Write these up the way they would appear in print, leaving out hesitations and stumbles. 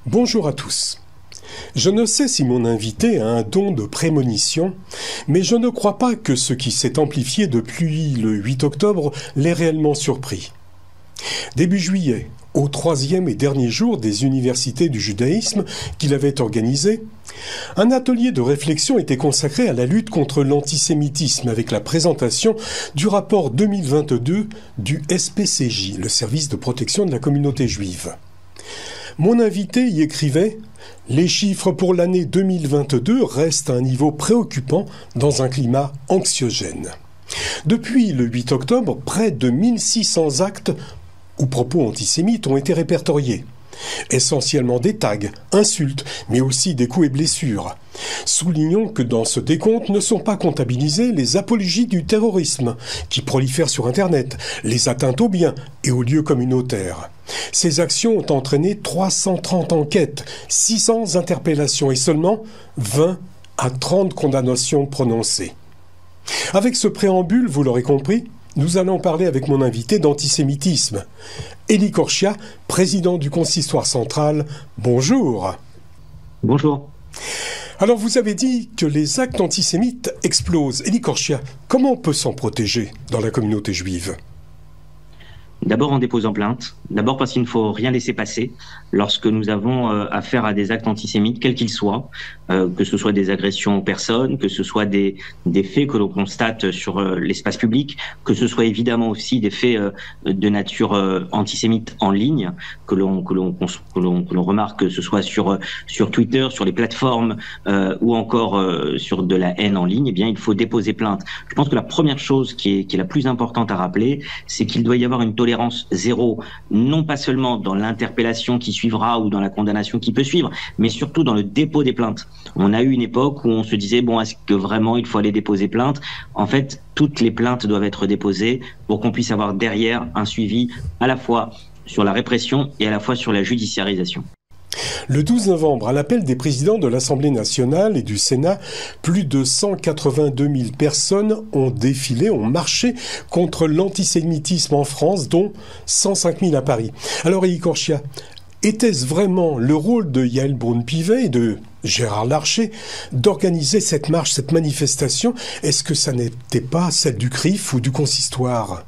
Bonjour à tous. Je ne sais si mon invité a un don de prémonition, mais je ne crois pas que ce qui s'est amplifié depuis le 8 octobre l'ait réellement surpris. Début juillet, au troisième et dernier jour des universités du judaïsme qu'il avait organisé, un atelier de réflexion était consacré à la lutte contre l'antisémitisme avec la présentation du rapport 2022 du SPCJ, le service de protection de la communauté juive. Mon invité y écrivait « Les chiffres pour l'année 2022 restent à un niveau préoccupant dans un climat anxiogène. Depuis le 8 octobre, près de 1600 actes ou propos antisémites ont été répertoriés. Essentiellement des tags, insultes, mais aussi des coups et blessures. Soulignons que dans ce décompte ne sont pas comptabilisées les apologies du terrorisme, qui prolifèrent sur Internet, les atteintes aux biens et aux lieux communautaires. Ces actions ont entraîné 330 enquêtes, 600 interpellations et seulement 20 à 30 condamnations prononcées. Avec ce préambule, vous l'aurez compris, nous allons parler avec mon invité d'antisémitisme. Elie Korchia, président du Consistoire central, bonjour. Bonjour. Alors vous avez dit que les actes antisémites explosent. Elie Korchia, comment on peut s'en protéger dans la communauté juive ? D'abord en déposant plainte, d'abord parce qu'il ne faut rien laisser passer lorsque nous avons affaire à des actes antisémites, quels qu'ils soient, que ce soit des agressions aux personnes, que ce soit des faits que l'on constate sur l'espace public, que ce soit évidemment aussi des faits de nature antisémite en ligne, que l'on remarque, que ce soit sur Twitter, sur les plateformes ou encore sur de la haine en ligne, eh bien il faut déposer plainte. Je pense que la première chose qui est la plus importante à rappeler, c'est qu'il doit y avoir une tolérance zéro, non pas seulement dans l'interpellation qui suivra ou dans la condamnation qui peut suivre, mais surtout dans le dépôt des plaintes. On a eu une époque où on se disait, bon, est-ce que vraiment il faut aller déposer plainte ? En fait, toutes les plaintes doivent être déposées pour qu'on puisse avoir derrière un suivi à la fois sur la répression et à la fois sur la judiciarisation. Le 12 novembre, à l'appel des présidents de l'Assemblée nationale et du Sénat, plus de 182 000 personnes ont défilé, ont marché contre l'antisémitisme en France, dont 105 000 à Paris. Alors, Elie Korchia, était-ce vraiment le rôle de Yael Braun-Pivet et de Gérard Larcher d'organiser cette marche, cette manifestation ? Est-ce que ça n'était pas celle du CRIF ou du Consistoire ?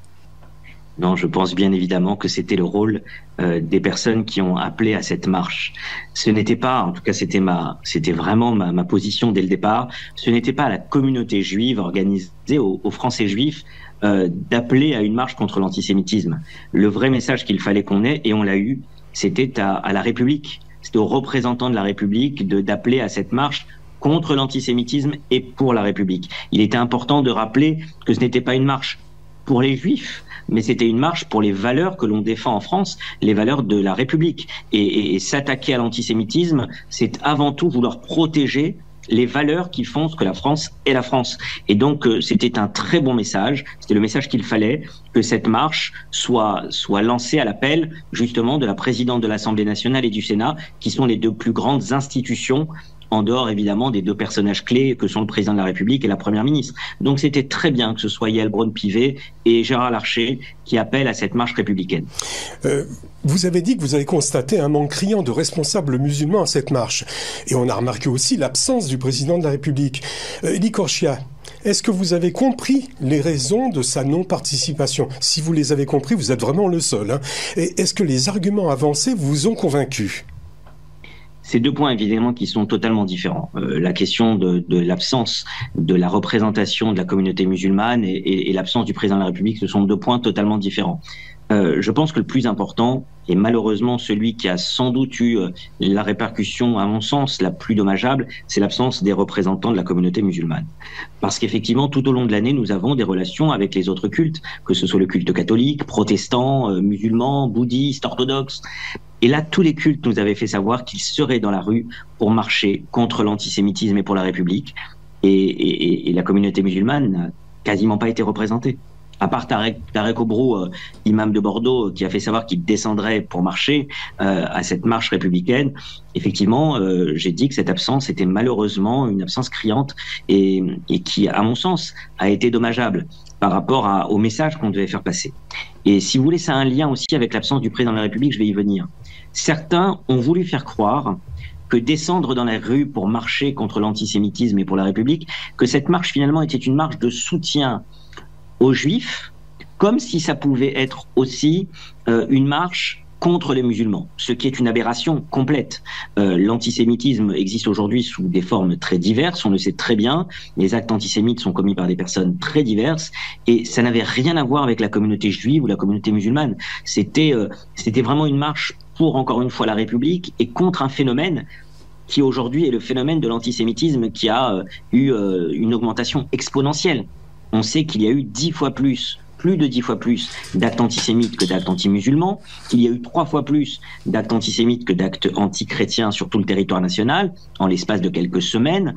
Non, je pense bien évidemment que c'était le rôle des personnes qui ont appelé à cette marche. Ce n'était pas, en tout cas c'était vraiment ma position dès le départ, ce n'était pas à la communauté juive organisée, aux Français juifs, d'appeler à une marche contre l'antisémitisme. Le vrai message qu'il fallait qu'on ait, et on l'a eu, c'était à la République. C'était aux représentants de la République d'appeler à cette marche contre l'antisémitisme et pour la République. Il était important de rappeler que ce n'était pas une marche pour les Juifs, mais c'était une marche pour les valeurs que l'on défend en France, les valeurs de la République. Et s'attaquer à l'antisémitisme, c'est avant tout vouloir protéger les valeurs qui font ce que la France est la France. Et donc, c'était un très bon message. C'était le message qu'il fallait, que cette marche soit lancée à l'appel, justement, de la présidente de l'Assemblée nationale et du Sénat, qui sont les deux plus grandes institutions, en dehors évidemment des deux personnages clés que sont le président de la République et la première ministre. Donc c'était très bien que ce soit Yael Braun-Pivet et Gérard Larcher qui appellent à cette marche républicaine. Vous avez dit que vous avez constaté un manque criant de responsables musulmans à cette marche. Et on a remarqué aussi l'absence du président de la République. Elie Korchia, est-ce que vous avez compris les raisons de sa non-participation ? Si vous les avez compris, vous êtes vraiment le seul. Et est-ce que les arguments avancés vous ont convaincu ? C'est deux points évidemment qui sont totalement différents. La question de l'absence de la représentation de la communauté musulmane et l'absence du président de la République, ce sont deux points totalement différents. Je pense que le plus important, et malheureusement celui qui a sans doute eu la répercussion, à mon sens, la plus dommageable, c'est l'absence des représentants de la communauté musulmane. Parce qu'effectivement, tout au long de l'année, nous avons des relations avec les autres cultes, que ce soit le culte catholique, protestant, musulman, bouddhiste, orthodoxe. Et là, tous les cultes nous avaient fait savoir qu'ils seraient dans la rue pour marcher contre l'antisémitisme et pour la République. Et la communauté musulmane n'a quasiment pas été représentée. à part Tarek Obrou, imam de Bordeaux, qui a fait savoir qu'il descendrait pour marcher à cette marche républicaine, effectivement, j'ai dit que cette absence était malheureusement une absence criante et qui, à mon sens, a été dommageable par rapport au message qu'on devait faire passer. Et si vous voulez, ça a un lien aussi avec l'absence du président de la République, je vais y venir. Certains ont voulu faire croire que descendre dans la rue pour marcher contre l'antisémitisme et pour la République, que cette marche finalement était une marche de soutien aux Juifs, comme si ça pouvait être aussi une marche contre les musulmans, ce qui est une aberration complète. L'antisémitisme existe aujourd'hui sous des formes très diverses, on le sait très bien, les actes antisémites sont commis par des personnes très diverses, et ça n'avait rien à voir avec la communauté juive ou la communauté musulmane. C'était vraiment une marche pour, encore une fois, la République et contre un phénomène qui aujourd'hui est le phénomène de l'antisémitisme qui a eu une augmentation exponentielle. On sait qu'il y a eu plus de 10 fois plus d'actes antisémites que d'actes anti-musulmans, qu'il y a eu 3 fois plus d'actes antisémites que d'actes anti-chrétiens sur tout le territoire national, en l'espace de quelques semaines,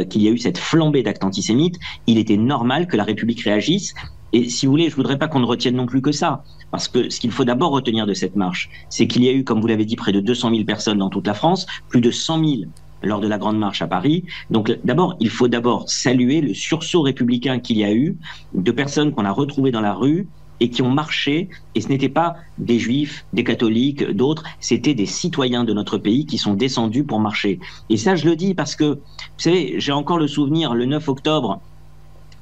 qu'il y a eu cette flambée d'actes antisémites. Il était normal que la République réagisse. Et si vous voulez, je voudrais pas qu'on ne retienne non plus que ça, parce que ce qu'il faut d'abord retenir de cette marche, c'est qu'il y a eu, comme vous l'avez dit, près de 200 000 personnes dans toute la France, plus de 100 000 lors de la Grande Marche à Paris. Donc d'abord, il faut d'abord saluer le sursaut républicain qu'il y a eu, de personnes qu'on a retrouvées dans la rue et qui ont marché, et ce n'étaient pas des juifs, des catholiques, d'autres, c'était des citoyens de notre pays qui sont descendus pour marcher. Et ça, je le dis parce que, vous savez, j'ai encore le souvenir, le 9 octobre,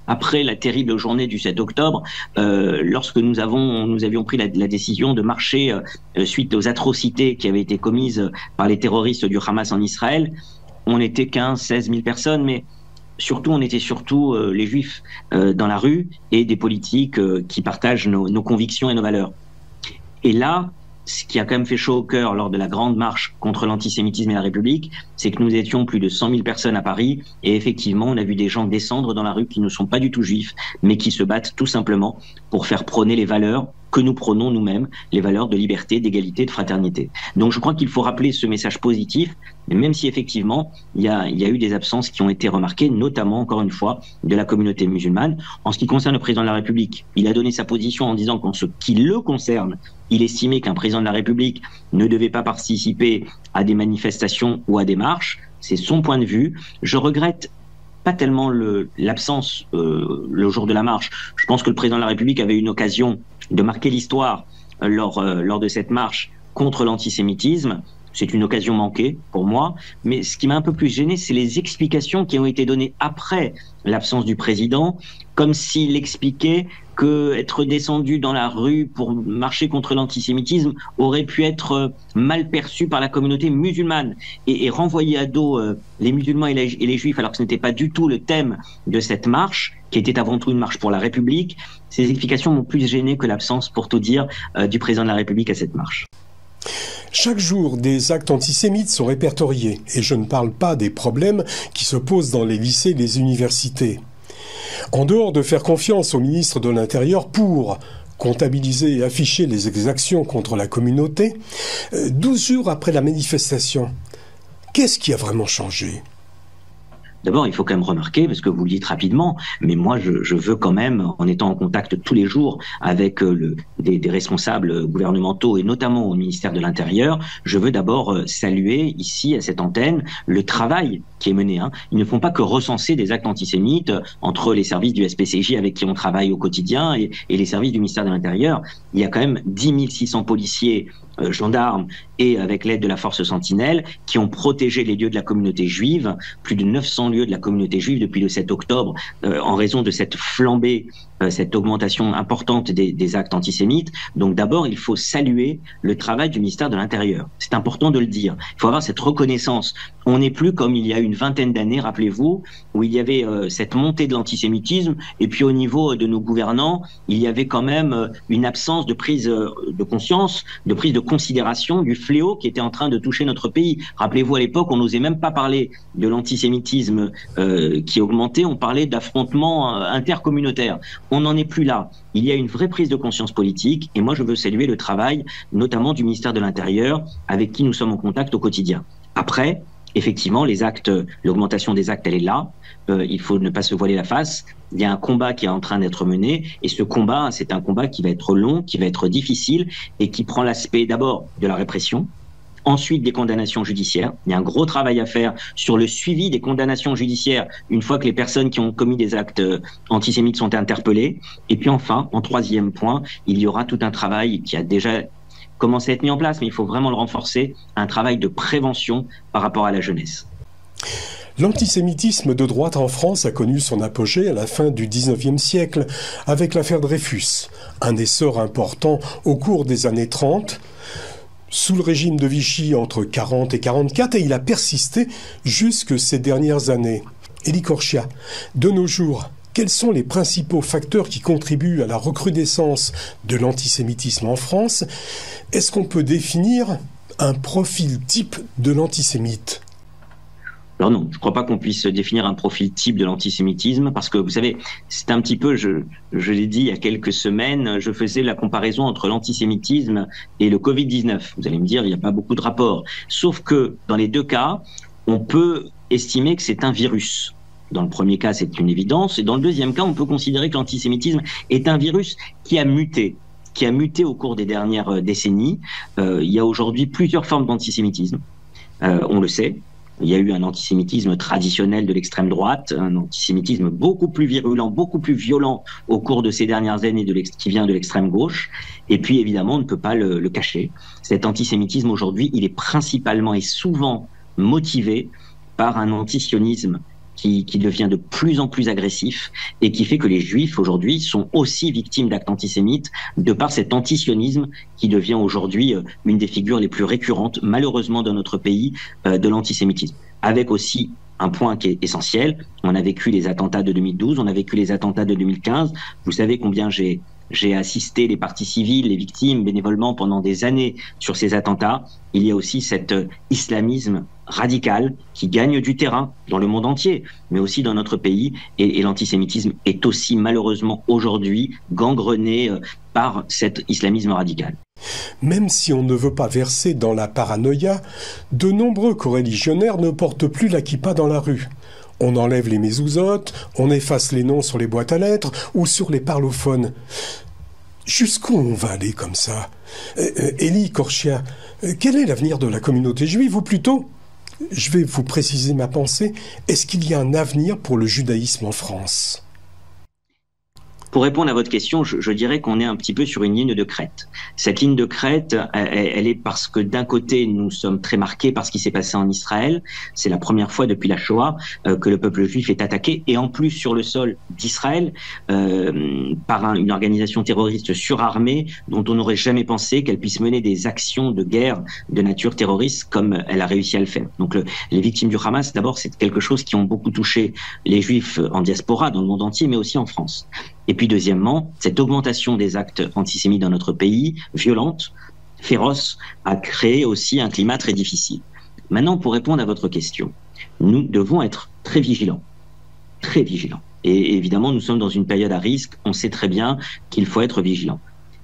après la terrible journée du 7 octobre, lorsque nous avions pris la décision de marcher suite aux atrocités qui avaient été commises par les terroristes du Hamas en Israël, on était 15-16 000 personnes, mais surtout, on était surtout les Juifs dans la rue et des politiques qui partagent nos convictions et nos valeurs. Et là, ce qui a quand même fait chaud au cœur lors de la grande marche contre l'antisémitisme et la République, c'est que nous étions plus de 100 000 personnes à Paris, et effectivement, on a vu des gens descendre dans la rue qui ne sont pas du tout juifs, mais qui se battent tout simplement pour faire prôner les valeurs que nous prônons nous-mêmes, les valeurs de liberté, d'égalité, de fraternité. Donc je crois qu'il faut rappeler ce message positif, mais même si effectivement il y a eu des absences qui ont été remarquées, notamment encore une fois de la communauté musulmane. En ce qui concerne le président de la République, il a donné sa position en disant qu'en ce qui le concerne, il estimait qu'un président de la République ne devait pas participer à des manifestations ou à des marches. C'est son point de vue. Je regrette pas tellement l'absence le jour de la marche. Je pense que le président de la République avait une occasion de marquer l'histoire lors de cette marche contre l'antisémitisme. C'est une occasion manquée pour moi, mais ce qui m'a un peu plus gêné, c'est les explications qui ont été données après l'absence du président, comme s'il expliquait que être descendu dans la rue pour marcher contre l'antisémitisme aurait pu être mal perçu par la communauté musulmane et renvoyer à dos les musulmans et les juifs, alors que ce n'était pas du tout le thème de cette marche, qui était avant tout une marche pour la République. Ces explications m'ont plus gêné que l'absence, pour tout dire, du président de la République à cette marche. Chaque jour, des actes antisémites sont répertoriés, et je ne parle pas des problèmes qui se posent dans les lycées et les universités. En dehors de faire confiance au ministre de l'Intérieur pour comptabiliser et afficher les exactions contre la communauté, 12 jours après la manifestation, qu'est-ce qui a vraiment changé ? D'abord, il faut quand même remarquer, parce que vous le dites rapidement, mais moi je veux quand même, en étant en contact tous les jours avec des responsables gouvernementaux et notamment au ministère de l'Intérieur, je veux d'abord saluer ici à cette antenne le travail qui est mené. Ils ne font pas que recenser des actes antisémites entre les services du SPCJ avec qui on travaille au quotidien et les services du ministère de l'Intérieur. Il y a quand même 10 600 policiers, gendarmes et avec l'aide de la force Sentinelle qui ont protégé les lieux de la communauté juive, plus de 900 lieux de la communauté juive depuis le 7 octobre en raison de cette flambée, cette augmentation importante des actes antisémites. Donc d'abord, il faut saluer le travail du ministère de l'Intérieur. C'est important de le dire. Il faut avoir cette reconnaissance. On n'est plus comme il y a une vingtaine d'années, rappelez-vous, où il y avait cette montée de l'antisémitisme et puis au niveau de nos gouvernants, il y avait quand même une absence de prise de conscience, de prise de considération du fléau qui était en train de toucher notre pays. Rappelez-vous, à l'époque, on n'osait même pas parler de l'antisémitisme qui augmentait, on parlait d'affrontements intercommunautaires. On n'en est plus là. Il y a une vraie prise de conscience politique et moi je veux saluer le travail notamment du ministère de l'Intérieur avec qui nous sommes en contact au quotidien. Après, effectivement, les actes, l'augmentation des actes, elle est là. Il faut ne pas se voiler la face. Il y a un combat qui est en train d'être mené, et ce combat, c'est un combat qui va être long, qui va être difficile, et qui prend l'aspect d'abord de la répression, ensuite des condamnations judiciaires. Il y a un gros travail à faire sur le suivi des condamnations judiciaires une fois que les personnes qui ont commis des actes antisémites sont interpellées. Et puis enfin, en troisième point, il y aura tout un travail qui a déjà commencé à être mis en place, mais il faut vraiment le renforcer, un travail de prévention par rapport à la jeunesse. L'antisémitisme de droite en France a connu son apogée à la fin du XIXe siècle avec l'affaire Dreyfus, un essor important au cours des années 30, sous le régime de Vichy entre 40 et 44, et il a persisté jusque ces dernières années. Élie Korchia, de nos jours, quels sont les principaux facteurs qui contribuent à la recrudescence de l'antisémitisme en France? Est-ce qu'on peut définir un profil type de l'antisémite? Alors non, je ne crois pas qu'on puisse définir un profil type de l'antisémitisme, parce que vous savez, c'est un petit peu, je l'ai dit il y a quelques semaines, je faisais la comparaison entre l'antisémitisme et le Covid-19. Vous allez me dire, il n'y a pas beaucoup de rapport. Sauf que dans les deux cas, on peut estimer que c'est un virus. Dans le premier cas, c'est une évidence, et dans le deuxième cas, on peut considérer que l'antisémitisme est un virus qui a muté au cours des dernières décennies. Il y a aujourd'hui plusieurs formes d'antisémitisme, on le sait. Il y a eu un antisémitisme traditionnel de l'extrême droite, un antisémitisme beaucoup plus virulent, beaucoup plus violent au cours de ces dernières années qui vient de l'extrême gauche. Et puis évidemment, on ne peut pas le cacher. Cet antisémitisme aujourd'hui, il est principalement et souvent motivé par un antisionisme qui devient de plus en plus agressif et qui fait que les Juifs aujourd'hui sont aussi victimes d'actes antisémites de par cet antisionisme qui devient aujourd'hui une des figures les plus récurrentes, malheureusement, dans notre pays, de l'antisémitisme. Avec aussi un point qui est essentiel, on a vécu les attentats de 2012, on a vécu les attentats de 2015. Vous savez combien j'ai assisté les parties civiles, les victimes, bénévolement pendant des années sur ces attentats. Il y a aussi cet islamisme radical qui gagne du terrain dans le monde entier, mais aussi dans notre pays. Et l'antisémitisme est aussi malheureusement aujourd'hui gangrené par cet islamisme radical. Même si on ne veut pas verser dans la paranoïa, de nombreux coreligionnaires ne portent plus la kippa dans la rue. On enlève les mezouzotes, on efface les noms sur les boîtes à lettres ou sur les parlophones. Jusqu'où on va aller comme ça? Élie Korchia, quel est l'avenir de la communauté juive? Ou plutôt, je vais vous préciser ma pensée, est-ce qu'il y a un avenir pour le judaïsme en France? Pour répondre à votre question, je dirais qu'on est un petit peu sur une ligne de crête. Cette ligne de crête, elle est parce que d'un côté, nous sommes très marqués par ce qui s'est passé en Israël. C'est la première fois depuis la Shoah que le peuple juif est attaqué, et en plus sur le sol d'Israël, par une organisation terroriste surarmée dont on n'aurait jamais pensé qu'elle puisse mener des actions de guerre de nature terroriste comme elle a réussi à le faire. Donc les victimes du Hamas, d'abord, c'est quelque chose qui ont beaucoup touché les Juifs en diaspora dans le monde entier, mais aussi en France. Et puis deuxièmement, cette augmentation des actes antisémites dans notre pays, violente, féroce, a créé aussi un climat très difficile. Maintenant, pour répondre à votre question, nous devons être très vigilants. Très vigilants. Et évidemment, nous sommes dans une période à risque, on sait très bien qu'il faut être vigilant.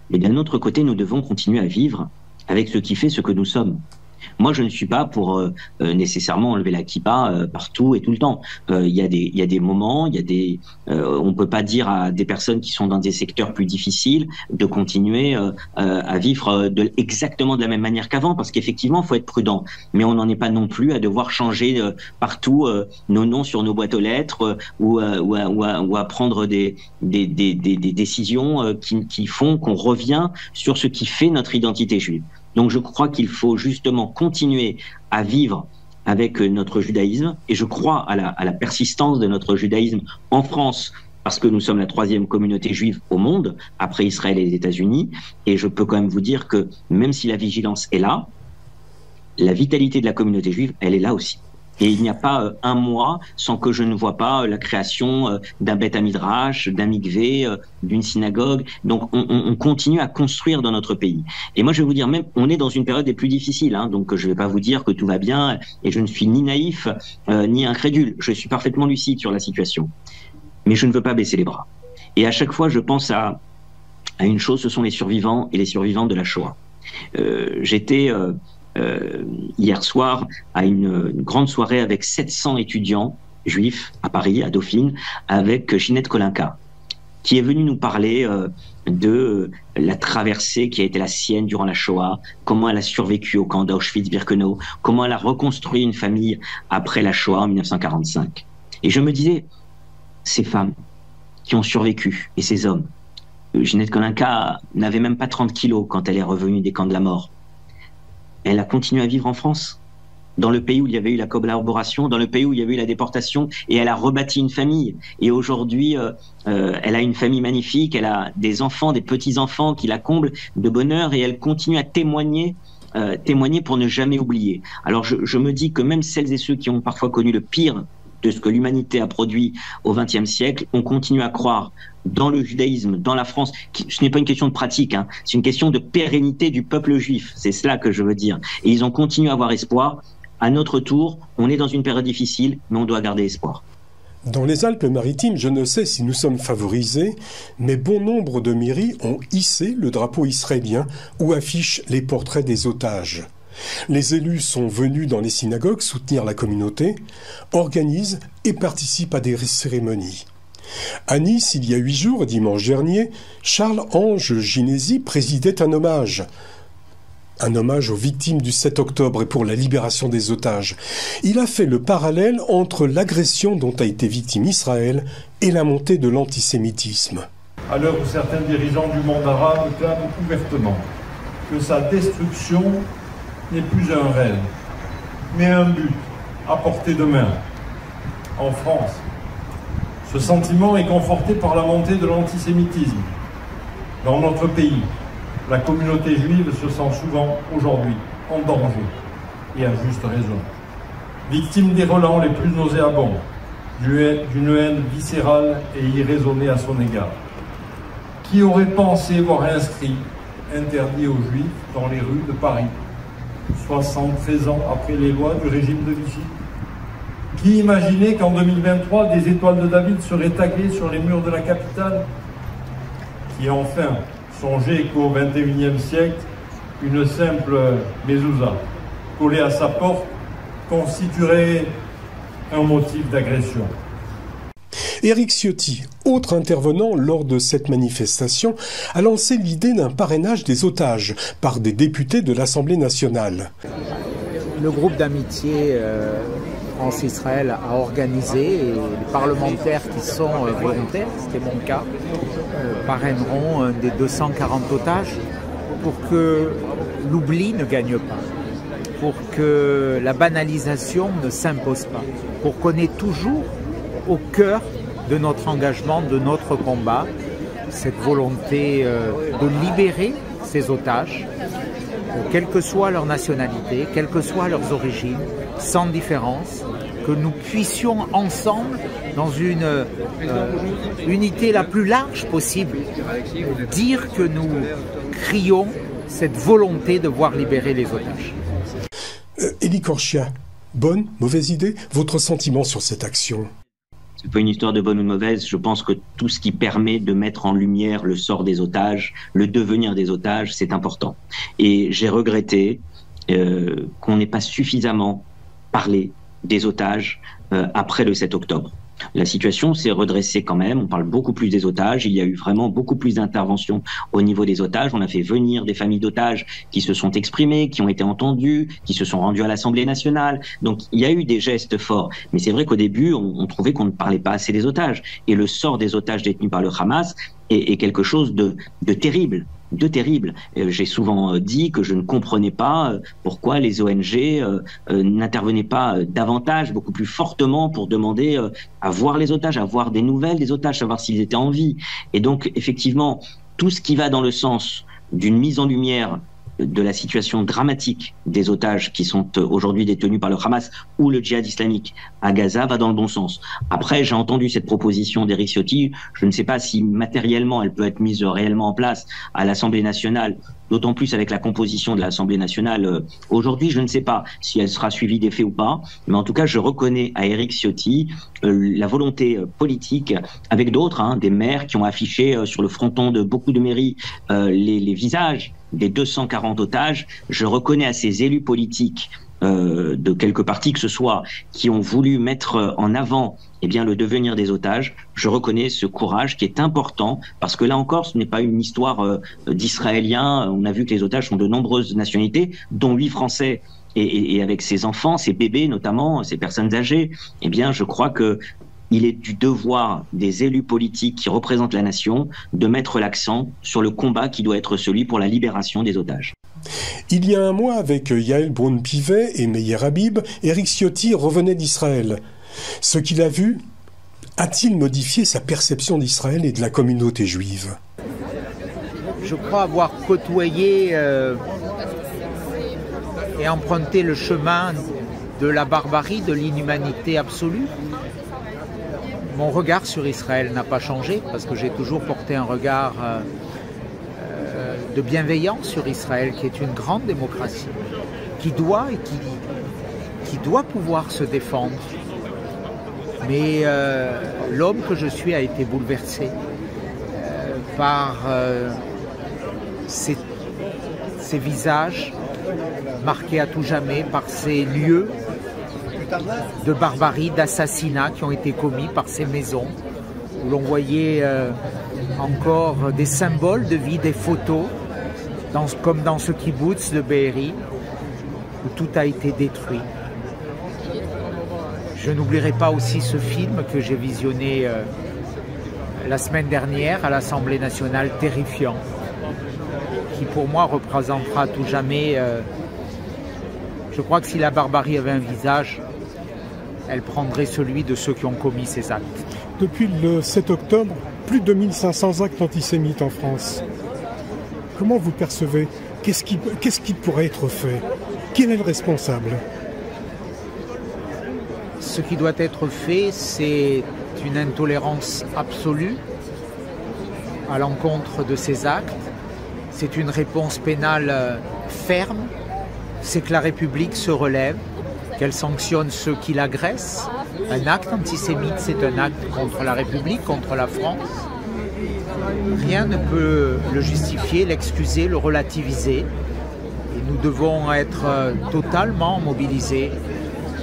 Mais d'un autre côté, nous devons continuer à vivre avec ce qui fait ce que nous sommes. Moi, je ne suis pas pour nécessairement enlever la kippa partout et tout le temps. Il y a des moments, on peut pas dire à des personnes qui sont dans des secteurs plus difficiles de continuer à vivre exactement de la même manière qu'avant, parce qu'effectivement, il faut être prudent. Mais on n'en est pas non plus à devoir changer partout nos noms sur nos boîtes aux lettres ou à prendre des décisions qui font qu'on revient sur ce qui fait notre identité juive. Donc je crois qu'il faut justement continuer à vivre avec notre judaïsme, et je crois à la persistance de notre judaïsme en France, parce que nous sommes la 3e communauté juive au monde, après Israël et les États-Unis, et je peux quand même vous dire que même si la vigilance est là, la vitalité de la communauté juive, elle est là aussi. Et il n'y a pas un mois sans que je ne vois pas la création d'un Beth Midrash, d'un mikvé, d'une synagogue. Donc on continue à construire dans notre pays. Et moi je vais vous dire, même on est dans une période des plus difficiles, hein, donc je ne vais pas vous dire que tout va bien, et je ne suis ni naïf ni incrédule. Je suis parfaitement lucide sur la situation. Mais je ne veux pas baisser les bras. Et à chaque fois je pense à une chose, ce sont les survivants et les survivantes de la Shoah. J'étais hier soir à une grande soirée avec 700 étudiants juifs à Paris, à Dauphine, avec Ginette Kolinka, qui est venue nous parler de la traversée qui a été la sienne durant la Shoah, comment elle a survécu au camp d'Auschwitz-Birkenau, comment elle a reconstruit une famille après la Shoah en 1945. Et je me disais, ces femmes qui ont survécu, et ces hommes, Ginette Kolinka n'avait même pas 30 kilos quand elle est revenue des camps de la mort. Elle a continué à vivre en France, dans le pays où il y avait eu la collaboration, dans le pays où il y avait eu la déportation, et elle a rebâti une famille. Et aujourd'hui, elle a une famille magnifique, elle a des enfants, des petits-enfants qui la comblent de bonheur, et elle continue à témoigner pour ne jamais oublier. Alors je me dis que même celles et ceux qui ont parfois connu le pire de ce que l'humanité a produit au XXe siècle, on continue à croire dans le judaïsme, dans la France. Ce n'est pas une question de pratique, hein, c'est une question de pérennité du peuple juif. C'est cela que je veux dire. Et ils ont continué à avoir espoir. À notre tour, on est dans une période difficile, mais on doit garder espoir. Dans les Alpes-Maritimes, je ne sais si nous sommes favorisés, mais bon nombre de mairies ont hissé le drapeau israélien où affichent les portraits des otages. Les élus sont venus dans les synagogues soutenir la communauté, organisent et participent à des cérémonies. À Nice, il y a 8 jours, dimanche dernier, Charles-Ange Ginesi présidait un hommage aux victimes du 7 octobre et pour la libération des otages. Il a fait le parallèle entre l'agression dont a été victime Israël et la montée de l'antisémitisme. À l'heure où certains dirigeants du monde arabe clament ouvertement que sa destruction n'est plus un rêve, mais un but à portée de main. En France, ce sentiment est conforté par la montée de l'antisémitisme. Dans notre pays, la communauté juive se sent souvent aujourd'hui en danger, et à juste raison. Victime des relents les plus nauséabonds, d'une haine viscérale et irraisonnée à son égard. Qui aurait pensé voir inscrit, interdit aux Juifs dans les rues de Paris, 73 ans après les lois du régime de Vichy? Qui imaginait qu'en 2023, des étoiles de David seraient taguées sur les murs de la capitale? Qui enfin songeait qu'au XXIe siècle, une simple mezouza collée à sa porte constituerait un motif d'agression? Éric Ciotti, autre intervenant lors de cette manifestation, a lancé l'idée d'un parrainage des otages par des députés de l'Assemblée nationale. Le groupe d'amitié France-Israël a organisé, et les parlementaires qui sont volontaires, c'était mon cas, parraineront des 240 otages pour que l'oubli ne gagne pas, pour que la banalisation ne s'impose pas, pour qu'on ait toujours au cœur de notre engagement, de notre combat, cette volonté de libérer ces otages, quelle que soit leur nationalité, quelles que soient leurs origines, sans différence, que nous puissions ensemble, dans une unité la plus large possible, dire que nous crions cette volonté de voir libérer les otages. Élie Korchia, bonne, mauvaise idée? Votre sentiment sur cette action? C'est pas une histoire de bonne ou de mauvaise. Je pense que tout ce qui permet de mettre en lumière le sort des otages, le devenir des otages, c'est important. Et j'ai regretté qu'on n'ait pas suffisamment parlé des otages après le 7 octobre. La situation s'est redressée quand même, on parle beaucoup plus des otages, il y a eu vraiment beaucoup plus d'interventions au niveau des otages, on a fait venir des familles d'otages qui se sont exprimées, qui ont été entendues, qui se sont rendues à l'Assemblée nationale, donc il y a eu des gestes forts, mais c'est vrai qu'au début on trouvait qu'on ne parlait pas assez des otages, et le sort des otages détenus par le Hamas est quelque chose de terrible. J'ai souvent dit que je ne comprenais pas pourquoi les ONG n'intervenaient pas davantage, beaucoup plus fortement pour demander à voir les otages, à voir des nouvelles des otages, savoir s'ils étaient en vie. Et donc, effectivement, tout ce qui va dans le sens d'une mise en lumière de la situation dramatique des otages qui sont aujourd'hui détenus par le Hamas ou le djihad islamique à Gaza va dans le bon sens. Après, j'ai entendu cette proposition d'Éric Ciotti. Je ne sais pas si matériellement elle peut être mise réellement en place à l'Assemblée nationale. d'autant plus avec la composition de l'Assemblée nationale aujourd'hui. Je ne sais pas si elle sera suivie des faits ou pas, mais en tout cas, je reconnais à Éric Ciotti la volonté politique, avec d'autres, des maires qui ont affiché sur le fronton de beaucoup de mairies les visages des 240 otages. Je reconnais à ces élus politiques de quelques partis que ce soit, qui ont voulu mettre en avant le devenir des otages. Je reconnais ce courage qui est important, parce que là encore, ce n'est pas une histoire d'Israéliens. On a vu que les otages sont de nombreuses nationalités, dont 8 Français, et avec ces enfants, ces bébés notamment, ces personnes âgées. Je crois que il est du devoir des élus politiques qui représentent la nation de mettre l'accent sur le combat qui doit être celui pour la libération des otages. Il y a un mois, avec Yael Braun-Pivet et Meir Habib, Éric Ciotti revenait d'Israël. Ce qu'il a vu a-t-il modifié sa perception d'Israël et de la communauté juive? Je crois avoir côtoyé et emprunté le chemin de la barbarie, de l'inhumanité absolue. Mon regard sur Israël n'a pas changé, parce que j'ai toujours porté un regard de bienveillance sur Israël, qui est une grande démocratie, qui doit pouvoir se défendre. Mais l'homme que je suis a été bouleversé par ces visages marqués à tout jamais, par ces lieux de barbarie, d'assassinats qui ont été commis par ces maisons, où l'on voyait encore des symboles de vie, des photos, comme dans ce kibboutz de Be'eri, où tout a été détruit. Je n'oublierai pas aussi ce film que j'ai visionné la semaine dernière à l'Assemblée nationale, terrifiant, qui pour moi représentera à tout jamais. Je crois que si la barbarie avait un visage, elle prendrait celui de ceux qui ont commis ces actes. Depuis le 7 octobre, plus de 2500 actes antisémites en France. Comment vous percevez? Qu'est-ce qui pourrait être fait? Quel est le responsable? Ce qui doit être fait, c'est une intolérance absolue à l'encontre de ces actes. C'est une réponse pénale ferme. C'est que la République se relève, qu'elle sanctionne ceux qui l'agressent. Un acte antisémite, c'est un acte contre la République, contre la France. Rien ne peut le justifier, l'excuser, le relativiser. Et nous devons être totalement mobilisés.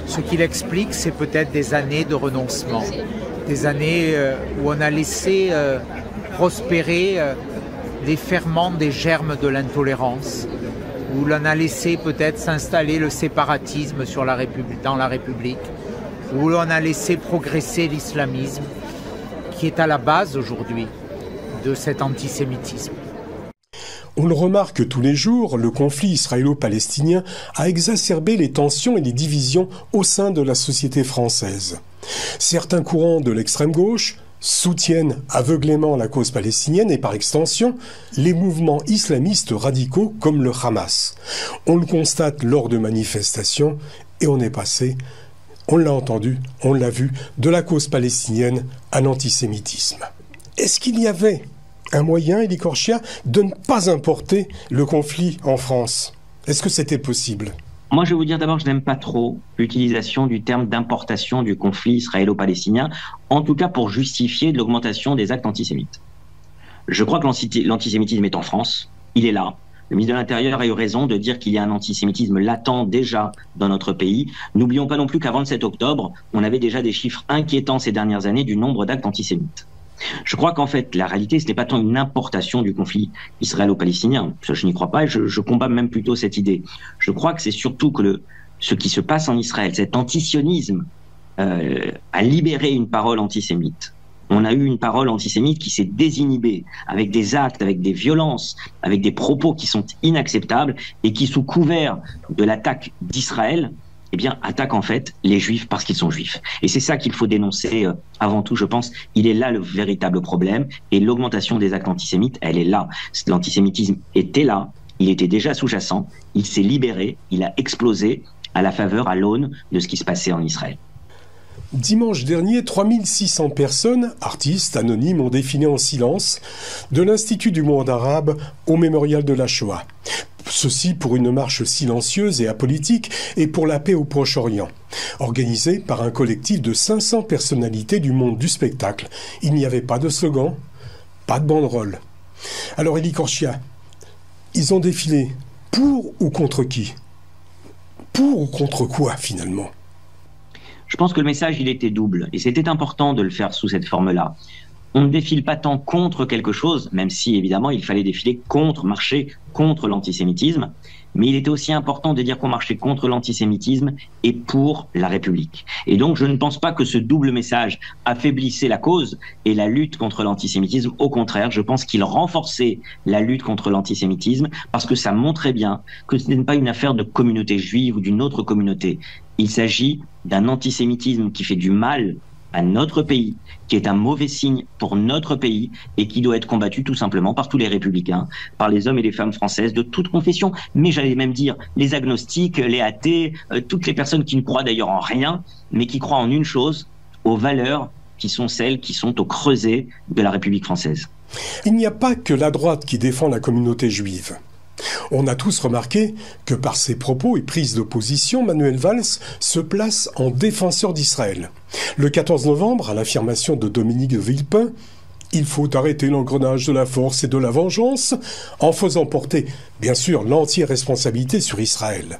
Ce qu'il explique, c'est peut-être des années de renoncement, des années où on a laissé prospérer les ferments des germes de l'intolérance, où l'on a laissé peut-être s'installer le séparatisme dans la République, où l'on a laissé progresser l'islamisme, qui est à la base aujourd'hui de cet antisémitisme. On le remarque tous les jours, le conflit israélo-palestinien a exacerbé les tensions et les divisions au sein de la société française. Certains courants de l'extrême gauche soutiennent aveuglément la cause palestinienne et par extension les mouvements islamistes radicaux comme le Hamas. On le constate lors de manifestations et on est passé, on l'a entendu, on l'a vu, de la cause palestinienne à l'antisémitisme. Est-ce qu'il y avait un moyen, Élie Korchia, de ne pas importer le conflit en France? Est-ce que c'était possible? Moi, je vais vous dire d'abord que je n'aime pas trop l'utilisation du terme d'importation du conflit israélo-palestinien, en tout cas pour justifier de l'augmentation des actes antisémites. Je crois que l'antisémitisme est en France, il est là. Le ministre de l'Intérieur a eu raison de dire qu'il y a un antisémitisme latent déjà dans notre pays. N'oublions pas non plus qu'avant le 7 octobre, on avait déjà des chiffres inquiétants ces dernières années du nombre d'actes antisémites. Je crois qu'en fait, la réalité, ce n'est pas tant une importation du conflit israélo-palestinien. Je n'y crois pas et je combats même plutôt cette idée. Je crois que c'est surtout que ce qui se passe en Israël, cet antisionisme, a libéré une parole antisémite. On a eu une parole antisémite qui s'est désinhibée avec des actes, avec des violences, avec des propos qui sont inacceptables et qui, sous couvert de l'attaque d'Israël, attaque en fait les juifs parce qu'ils sont juifs. Et c'est ça qu'il faut dénoncer avant tout, je pense. Il est là le véritable problème et l'augmentation des actes antisémites, elle est là. L'antisémitisme était là, il était déjà sous-jacent, il s'est libéré, il a explosé à la faveur, à l'aune de ce qui se passait en Israël. Dimanche dernier, 3600 personnes, artistes, anonymes, ont défilé en silence de l'Institut du monde arabe au mémorial de la Shoah. Ceci pour une marche silencieuse et apolitique et pour la paix au Proche-Orient. Organisée par un collectif de 500 personnalités du monde du spectacle. Il n'y avait pas de slogan, pas de banderole. Alors Élie Korchia, ils ont défilé pour ou contre qui? Pour ou contre quoi finalement? Je pense que le message, il était double. Et c'était important de le faire sous cette forme-là. On ne défile pas tant contre quelque chose, même si évidemment il fallait défiler contre, marcher contre l'antisémitisme. Mais il était aussi important de dire qu'on marchait contre l'antisémitisme et pour la République. Et donc je ne pense pas que ce double message affaiblissait la cause et la lutte contre l'antisémitisme. Au contraire, je pense qu'il renforçait la lutte contre l'antisémitisme parce que ça montrait bien que ce n'est pas une affaire de communauté juive ou d'une autre communauté. Il s'agit d'un antisémitisme qui fait du mal à notre pays, qui est un mauvais signe pour notre pays et qui doit être combattu tout simplement par tous les républicains, par les hommes et les femmes françaises de toute confession, mais j'allais même dire les agnostiques, les athées, toutes les personnes qui ne croient d'ailleurs en rien, mais qui croient en une chose, aux valeurs qui sont celles qui sont au creuset de la République française. Il n'y a pas que la droite qui défend la communauté juive. On a tous remarqué que par ses propos et prises d'opposition, Manuel Valls se place en défenseur d'Israël. Le 14 novembre, à l'affirmation de Dominique de Villepin, « Il faut arrêter l'engrenage de la force et de la vengeance » en faisant porter, bien sûr, l'entière responsabilité sur Israël.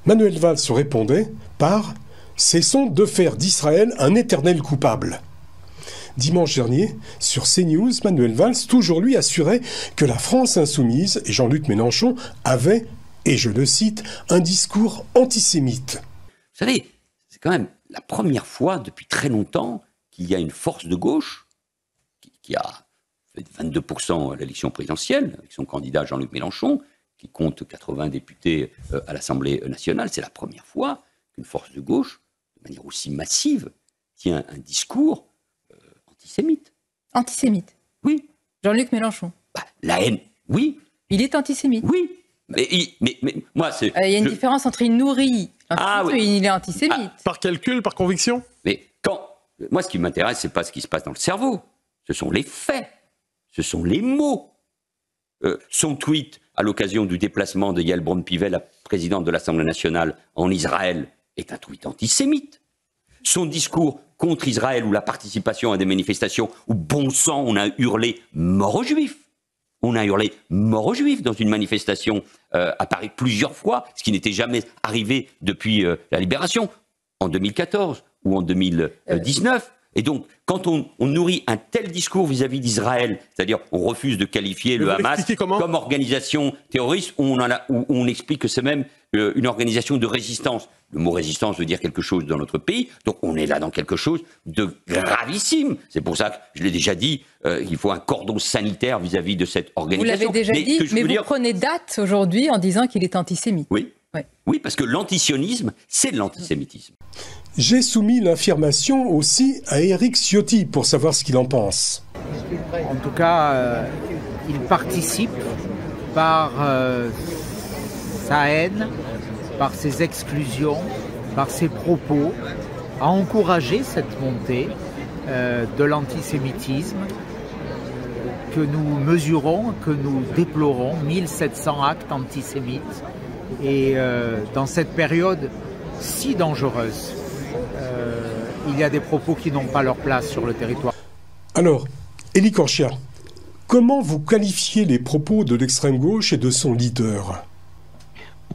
Manuel Valls répondait par « Cessons de faire d'Israël un éternel coupable ». Dimanche dernier, sur CNews, Manuel Valls, toujours lui, assurait que la France insoumise et Jean-Luc Mélenchon avaient, et je le cite, un discours antisémite. Vous savez, c'est quand même la première fois depuis très longtemps qu'il y a une force de gauche qui a fait 22% à l'élection présidentielle, avec son candidat Jean-Luc Mélenchon, qui compte 80 députés à l'Assemblée nationale. C'est la première fois qu'une force de gauche, de manière aussi massive, tient un discours antisémite. Antisémite? Oui. Jean-Luc Mélenchon? La haine, oui. Il est antisémite? Oui. Mais moi, c'est... Il y a une différence entre il nourrit et il est antisémite. Par calcul, par conviction? Mais moi, ce qui m'intéresse, c'est pas ce qui se passe dans le cerveau. Ce sont les faits. Ce sont les mots. Son tweet à l'occasion du déplacement de Yael Braun-Pivet, la présidente de l'Assemblée nationale, en Israël, est un tweet antisémite. Son discours contre Israël ou la participation à des manifestations où, bon sang, on a hurlé « mort aux Juifs ». On a hurlé « mort aux Juifs » dans une manifestation à Paris plusieurs fois, ce qui n'était jamais arrivé depuis la Libération, en 2014 ou en 2019. Et donc, quand on nourrit un tel discours vis-à-vis d'Israël, c'est-à-dire on refuse de qualifier le Hamas comme organisation terroriste, où on explique que c'est même une organisation de résistance. Le mot résistance veut dire quelque chose dans notre pays, donc on est là dans quelque chose de gravissime. C'est pour ça que, je l'ai déjà dit, il faut un cordon sanitaire vis-à-vis de cette organisation. Vous l'avez déjà dit, mais vous prenez date aujourd'hui en disant qu'il est antisémite. Oui. Ouais. Oui, parce que l'antisionisme, c'est de l'antisémitisme. J'ai soumis l'affirmation aussi à Éric Ciotti pour savoir ce qu'il en pense. En tout cas, il participe par sa haine, par ses exclusions, par ses propos, à encourager cette montée de l'antisémitisme que nous mesurons, que nous déplorons, 1700 actes antisémites. Et dans cette période si dangereuse, il y a des propos qui n'ont pas leur place sur le territoire. Alors, Élie Korchia, comment vous qualifiez les propos de l'extrême gauche et de son leader ?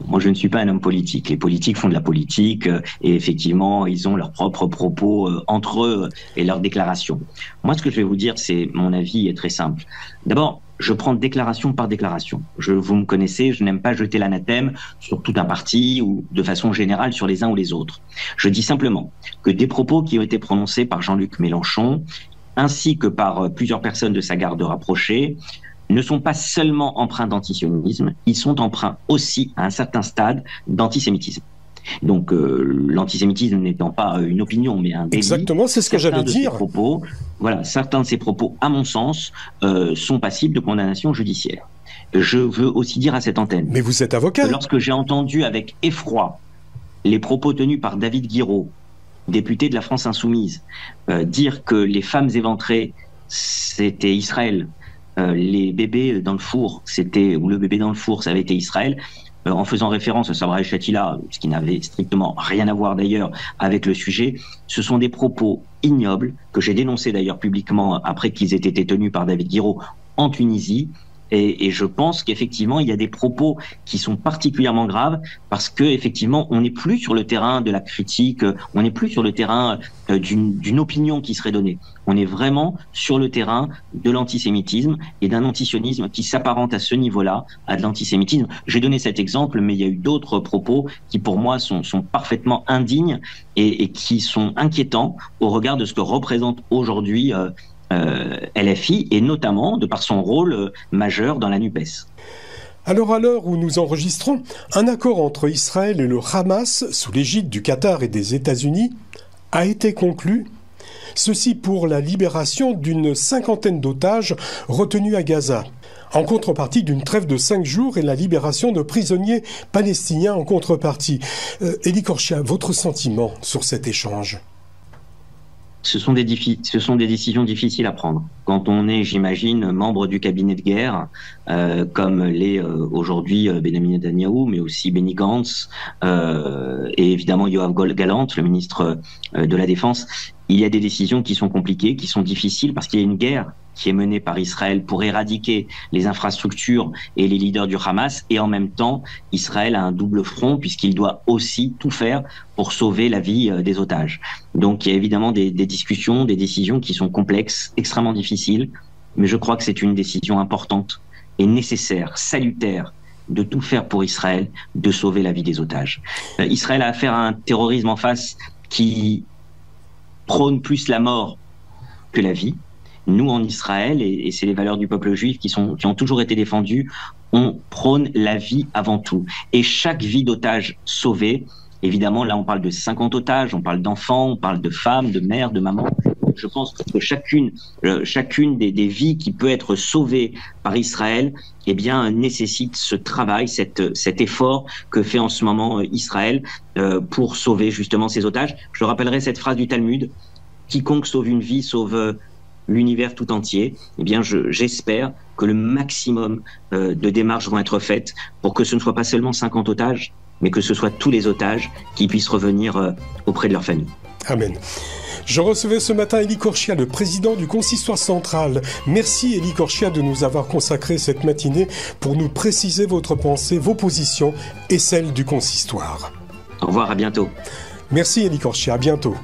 Moi, je ne suis pas un homme politique. Les politiques font de la politique et effectivement, ils ont leurs propres propos entre eux et leurs déclarations. Moi, ce que je vais vous dire, c'est mon avis est très simple. D'abord, je prends déclaration par déclaration. Vous me connaissez, je n'aime pas jeter l'anathème sur tout un parti ou de façon générale sur les uns ou les autres. Je dis simplement que des propos qui ont été prononcés par Jean-Luc Mélenchon, ainsi que par plusieurs personnes de sa garde rapprochée, ne sont pas seulement empreints d'antisionisme, ils sont empreints aussi à un certain stade d'antisémitisme. Donc l'antisémitisme n'étant pas une opinion, mais un délit. Exactement, c'est ce que j'allais dire. Certains de ces propos, à mon sens, sont passibles de condamnation judiciaire. Je veux aussi dire à cette antenne. Mais vous êtes avocat. Que lorsque j'ai entendu avec effroi les propos tenus par David Guiraud député de la France insoumise. Dire que les femmes éventrées, c'était Israël, les bébés dans le four, ou le bébé dans le four, ça avait été Israël, en faisant référence à Sabra el-Shatila, ce qui n'avait strictement rien à voir d'ailleurs avec le sujet, ce sont des propos ignobles, que j'ai dénoncés d'ailleurs publiquement après qu'ils aient été tenus par David Guiraud en Tunisie. Et je pense qu'effectivement, il y a des propos qui sont particulièrement graves parce que effectivement, on n'est plus sur le terrain de la critique, on n'est plus sur le terrain d'une opinion qui serait donnée. On est vraiment sur le terrain de l'antisémitisme et d'un antisionisme qui s'apparente à ce niveau-là, à de l'antisémitisme. J'ai donné cet exemple, mais il y a eu d'autres propos qui, pour moi, sont parfaitement indignes et qui sont inquiétants au regard de ce que représente aujourd'hui LFI, et notamment de par son rôle majeur dans la NUPES. Alors à l'heure où nous enregistrons, un accord entre Israël et le Hamas, sous l'égide du Qatar et des États-Unis, a été conclu. Ceci pour la libération d'une 50aine d'otages retenus à Gaza, en contrepartie d'une trêve de 5 jours et la libération de prisonniers palestiniens en contrepartie. Elie Korchia, votre sentiment sur cet échange ? Ce sont des décisions difficiles à prendre. Quand on est, j'imagine, membre du cabinet de guerre, comme l'est aujourd'hui Benjamin Netanyahou, mais aussi Benny Gantz, et évidemment Yoav Gallant, le ministre de la Défense, il y a des décisions qui sont compliquées, qui sont difficiles, parce qu'il y a une guerre qui est menée par Israël pour éradiquer les infrastructures et les leaders du Hamas, et en même temps, Israël a un double front puisqu'il doit aussi tout faire pour sauver la vie des otages. Donc il y a évidemment des discussions, des décisions qui sont complexes, extrêmement difficiles, mais je crois que c'est une décision importante et nécessaire, salutaire, de tout faire pour Israël, de sauver la vie des otages. Israël a affaire à un terrorisme en face qui prône plus la mort que la vie. Nous, en Israël, et c'est les valeurs du peuple juif qui ont toujours été défendues, on prône la vie avant tout. Et chaque vie d'otage sauvée, évidemment, là on parle de 50 otages, on parle d'enfants, on parle de femmes, de mères, de mamans. Je pense que chacune des vies qui peut être sauvée par Israël, eh bien, nécessite ce travail, cet effort que fait en ce moment Israël pour sauver justement ces otages. Je rappellerai cette phrase du Talmud: quiconque sauve une vie sauve l'univers tout entier. Eh bien, j'espère que le maximum de démarches vont être faites pour que ce ne soit pas seulement 50 otages, mais que ce soit tous les otages qui puissent revenir auprès de leur famille. Amen. Je recevais ce matin Elie Korchia, le président du Consistoire central. Merci Elie Korchia de nous avoir consacré cette matinée pour nous préciser votre pensée, vos positions et celles du Consistoire. Au revoir, à bientôt. Merci Elie Korchia, à bientôt.